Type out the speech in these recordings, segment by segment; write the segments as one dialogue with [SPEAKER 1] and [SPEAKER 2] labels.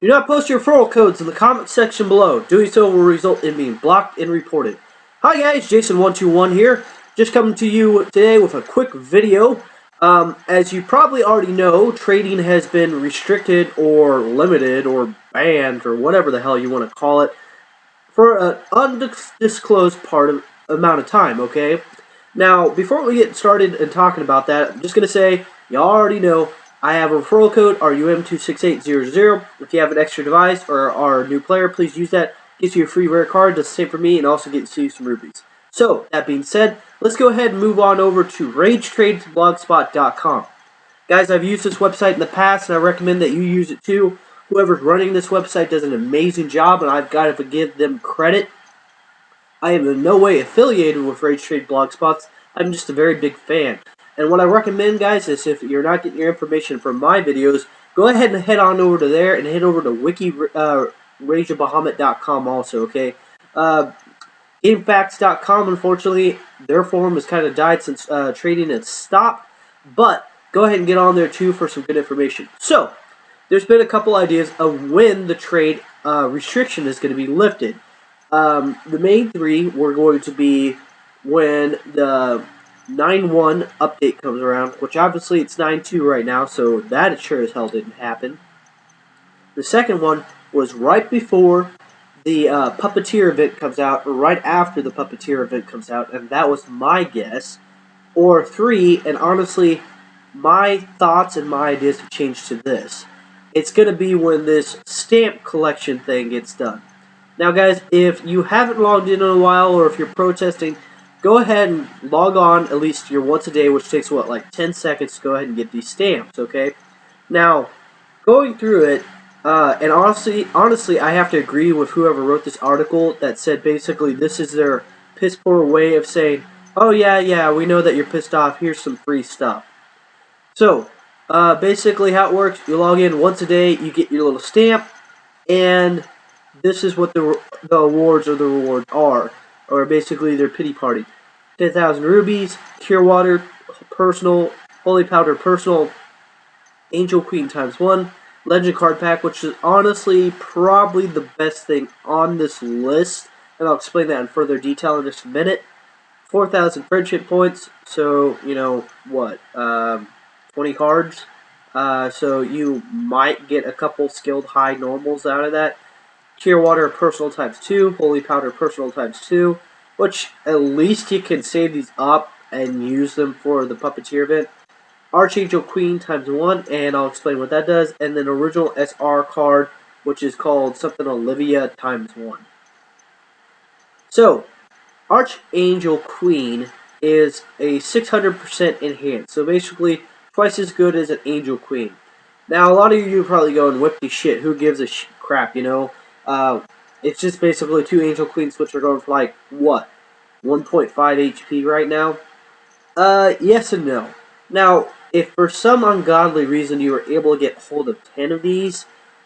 [SPEAKER 1] Do not post your referral codes in the comment section below. Doing so will result in being blocked and reported. Hi guys, Jaybo785 here. Just coming to you today with a quick video. As you probably already know, trading has been restricted or limited or banned or whatever the hell you want to call it for an undisclosed amount of time, okay? Now, before we get started and talking about that, I'm just going to say, you already know, I have a referral code, RUM26800. If you have an extra device or are a new player, please use that. Gives you a free rare card, does the same for me, and also gets you some rubies. So, that being said, let's go ahead and move on over to RageTradesBlogspot.com. Guys, I've used this website in the past, and I recommend that you use it too. Whoever's running this website does an amazing job, and I've got to give them credit. I am in no way affiliated with Rage Trade Blogspots. I'm just a very big fan. And what I recommend, guys, is if you're not getting your information from my videos, go ahead and head on over to there and head over to Bahamut.com also, okay? GameFacts.com, unfortunately, their forum has kind of died since trading has stopped. But go ahead and get on there, too, for some good information. So, there's been a couple ideas of when the trade restriction is going to be lifted. The main three were going to be when the 9.1 update comes around, which obviously it's 9.2 right now, so that sure as hell didn't happen. The second one was right before the Puppeteer event comes out, or right after the Puppeteer event comes out, and that was my guess. Or 3, and honestly, my thoughts and my ideas have changed to this. It's going to be when this stamp collection thing gets done. Now, guys, if you haven't logged in a while, or if you're protesting, go ahead and log on at least your once a day, which takes, what, like 10 seconds to go ahead and get these stamps, okay? Now, going through it, and honestly, I have to agree with whoever wrote this article that said basically this is their piss-poor way of saying, oh, yeah, we know that you're pissed off, here's some free stuff. So, basically how it works, you log in once a day, you get your little stamp, and this is what the awards or the rewards are, or basically their pity party. 10,000 rubies, Cure Water, personal, Holy Powder personal, Angel Queen ×1, Legend Card Pack, which is honestly probably the best thing on this list, and I'll explain that in further detail in just a minute. 4,000 friendship points, so, you know, what, 20 cards, so you might get a couple skilled high normals out of that. Cure Water personal ×2, Holy Powder personal ×2, which at least you can save these up and use them for the Puppeteer event. Archangel Queen ×1, and I'll explain what that does, and then original SR card, which is called something Olivia ×1. So, Archangel Queen is a 600% enhanced, so basically twice as good as an Angel Queen. Now, a lot of you are probably going, whippy shit, who gives a crap, you know? It's just basically 2 Angel Queens, which are going for like, what, 1.5 HP right now? Yes and no. Now, if for some ungodly reason you were able to get hold of 10 of these,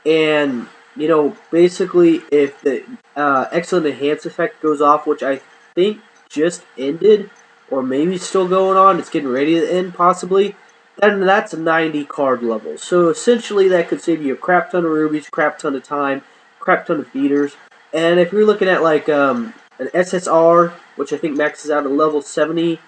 [SPEAKER 1] and, you know, basically if the Excellent Enhance effect goes off, which I think just ended, or maybe still going on, it's getting ready to end possibly, then that's a 90 card level. So essentially that could save you a crap ton of rubies, crap ton of time, crap ton of feeders. And if you're looking at like an SSR, which I think maxes out at level 70,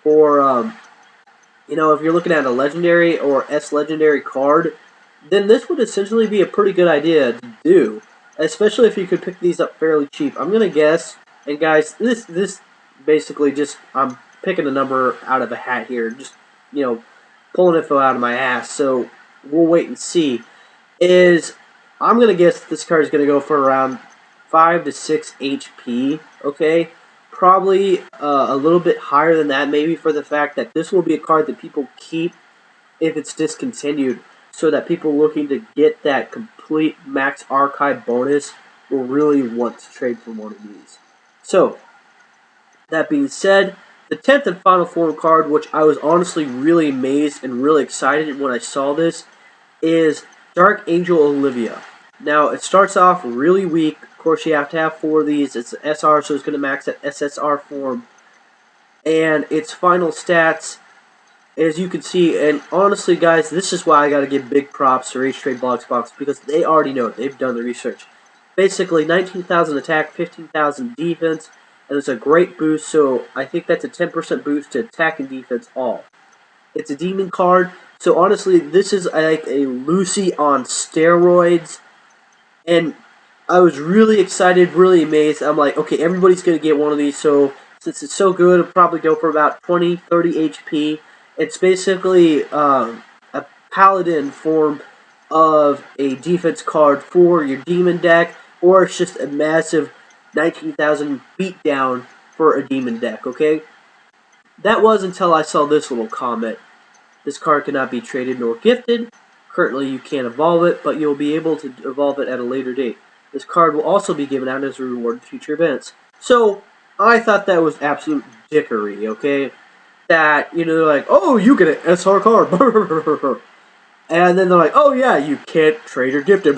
[SPEAKER 1] or you know, if you're looking at a legendary or S legendary card, then this would essentially be a pretty good idea to do, especially if you could pick these up fairly cheap. I'm gonna guess, and guys, this basically just, I'm picking a number out of a hat here, just, you know, pulling info out of my ass, so we'll wait and see. I'm going to guess this card is going to go for around 5 to 6 HP, okay? Probably a little bit higher than that, maybe for the fact that this will be a card that people keep if it's discontinued, so that people looking to get that complete max archive bonus will really want to trade for one of these. So, that being said, the 10th and final form card, which I was honestly really amazed and really excited when I saw this, is Dark Angel Olivia. Now, it starts off really weak. Of course, you have to have 4 of these. It's SR, so it's going to max at SSR form. And its final stats as you can see, and honestly, guys, this is why I got to give big props to Race Trade Box because they already know it. They've done the research. Basically, 19,000 attack, 15,000 defense, and it's a great boost. So I think that's a 10% boost to attack and defense all. It's a demon card, so honestly, this is like a Lucy on steroids, and I was really excited, really amazed. I'm like, okay, everybody's going to get one of these, so since it's so good, it'll probably go for about 20, 30 HP. It's basically a paladin form of a defense card for your demon deck, or it's just a massive 19,000 beatdown for a demon deck, okay? That was until I saw this little comment. This card cannot be traded nor gifted. Currently, you can't evolve it, but you'll be able to evolve it at a later date. This card will also be given out as a reward in future events. So, I thought that was absolute dickery, okay? That, you know, they're like, oh, you get an SR card. And then they're like, oh yeah, you can't trade or gift it.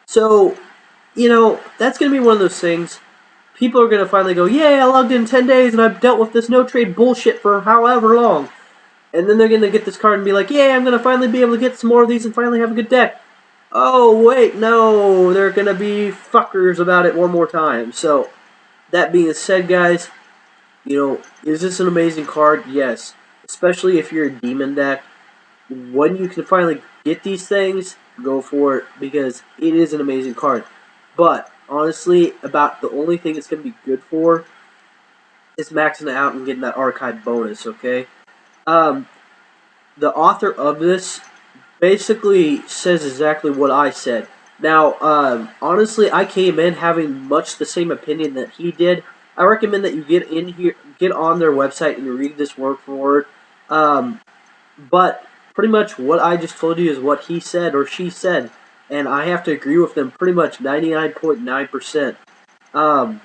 [SPEAKER 1] So, you know, that's going to be one of those things. People are going to finally go, yay, I logged in 10 days and I've dealt with this no trade bullshit for however long. And then they're going to get this card and be like, yeah, I'm going to finally be able to get some more of these and finally have a good deck. Oh, wait, no, they're going to be fuckers about it one more time. So, that being said, guys, you know, is this an amazing card? Yes. Especially if you're a demon deck. When you can finally get these things, go for it, because it is an amazing card. But, honestly, about the only thing it's going to be good for is maxing it out and getting that archive bonus, okay? The author of this basically says exactly what I said. Now, honestly, I came in having much the same opinion that he did. I recommend that you get in here, get on their website and read this word for word. But pretty much what I just told you is what he said or she said, and I have to agree with them pretty much 99.9%.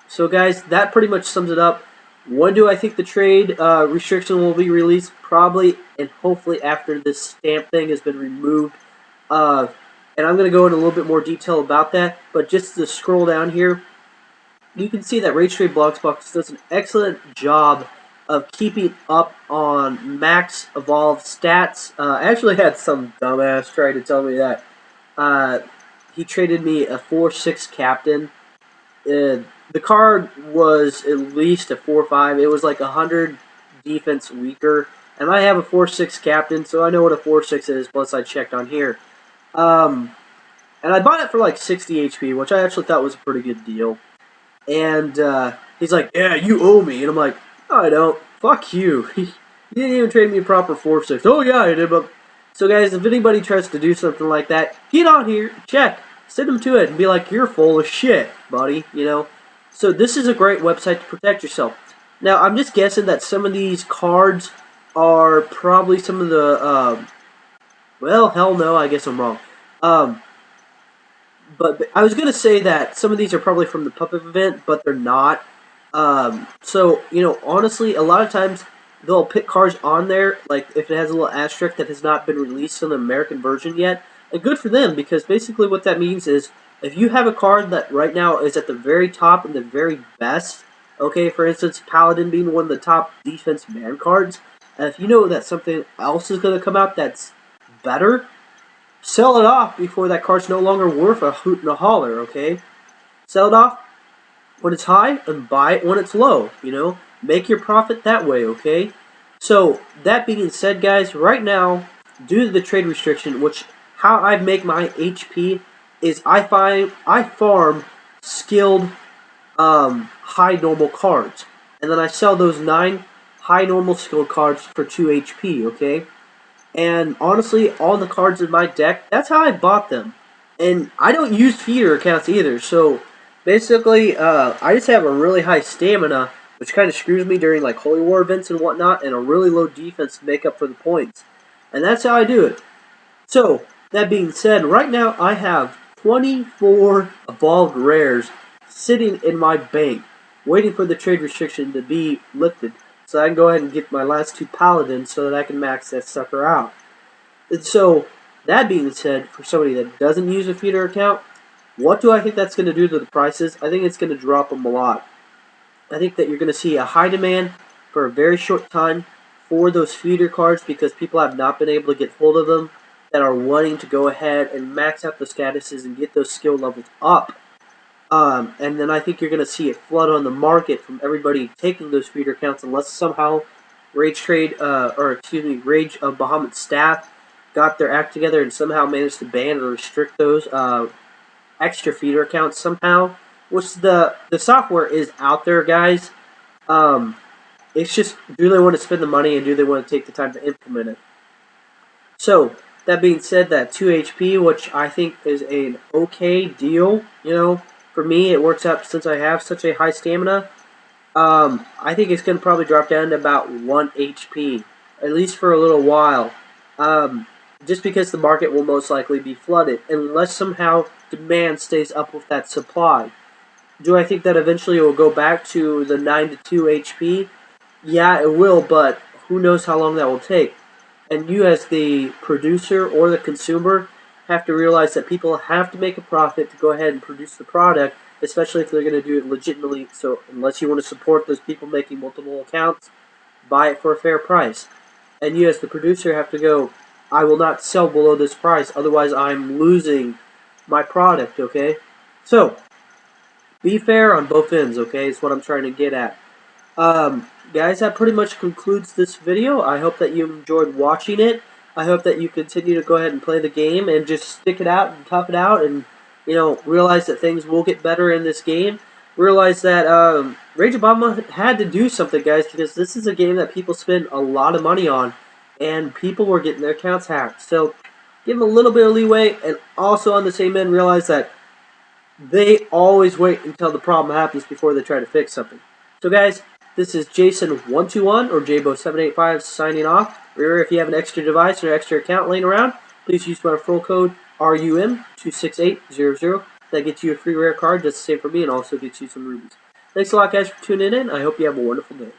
[SPEAKER 1] So guys, that pretty much sums it up. When do I think the trade restriction will be released? Probably and hopefully after this stamp thing has been removed. And I'm going to go into a little bit more detail about that. But just to scroll down here, you can see that Race Trade Box does an excellent job of keeping up on max evolved stats. I actually had some dumbass try to tell me that. He traded me a 4-6 captain. The card was at least a 4-5. It was like 100 defense weaker. And I have a 4-6 captain, so I know what a 4-6 is, plus I checked on here. And I bought it for like 60 HP, which I actually thought was a pretty good deal. And he's like, yeah, you owe me. And I'm like, no, I don't. Fuck you. You didn't even trade me a proper 4-6. Oh, yeah, I did. But... So, guys, if anybody tries to do something like that, get on here, check, send them to it, and be like, you're full of shit, buddy, you know. So this is a great website to protect yourself. Now, I'm just guessing that some of these cards are probably some of the, well, hell no, I guess I'm wrong. But I was going to say that some of these are probably from the puppet event, but they're not. So, you know, honestly, a lot of times they'll put cards on there, like if it has a little asterisk that has not been released in the American version yet. And good for them, because basically what that means is if you have a card that right now is at the very top and the very best, okay, for instance, Paladin being one of the top defense ban cards, and if you know that something else is going to come out that's better, sell it off before that card's no longer worth a hoot and a holler, okay? Sell it off when it's high and buy it when it's low, you know? Make your profit that way, okay? So, that being said, guys, right now, due to the trade restriction, which how I make my HP is I farm skilled high normal cards. And then I sell those 9 high normal skilled cards for 2 HP, okay? And honestly, all the cards in my deck, that's how I bought them. And I don't use feeder accounts either, so basically, I just have a really high stamina, which kind of screws me during like Holy War events and whatnot, and a really low defense to make up for the points. And that's how I do it. So, that being said, right now I have 24 evolved rares sitting in my bank, waiting for the trade restriction to be lifted, so I can go ahead and get my last 2 paladins so that I can max that sucker out. And so, that being said, for somebody that doesn't use a feeder account, what do I think that's going to do to the prices? I think it's going to drop them a lot. I think that you're going to see a high demand for a very short time for those feeder cards because people have not been able to get hold of them that are wanting to go ahead and max out the statuses and get those skill levels up. And then I think you're going to see it flood on the market from everybody taking those feeder accounts unless somehow Rage Bahamut staff got their act together and somehow managed to ban or restrict those extra feeder accounts somehow. Which the software is out there, guys. It's just, do they want to spend the money and do they want to take the time to implement it? So, that being said, that 2 HP, which I think is an okay deal, for me, it works out since I have such a high stamina. I think it's going to probably drop down to about 1 HP, at least for a little while. Just because the market will most likely be flooded, unless somehow demand stays up with that supply. Do I think that eventually it will go back to the 9 to 2 HP? Yeah, it will, but who knows how long that will take. And you as the producer or the consumer have to realize that people have to make a profit to go ahead and produce the product, especially if they're going to do it legitimately. So unless you want to support those people making multiple accounts, buy it for a fair price. And you as the producer have to go, I will not sell below this price, otherwise I'm losing my product, okay? So, be fair on both ends, okay, is what I'm trying to get at. Guys, that pretty much concludes this video. I hope that you enjoyed watching it. I hope that you continue to go ahead and play the game and just stick it out and tough it out and, realize that things will get better in this game. Realize that Rage Obama had to do something, guys, because this is a game that people spend a lot of money on, and people were getting their accounts hacked. So, give them a little bit of leeway, and also on the same end, realize that they always wait until the problem happens before they try to fix something. So, guys, this is Jason121 or Jaybo785 signing off. Remember, if you have an extra device or extra account laying around, please use my referral code RUM26800. That gets you a free rare card, just the same for me, and also gets you some rubies. Thanks a lot, guys, for tuning in. I hope you have a wonderful day.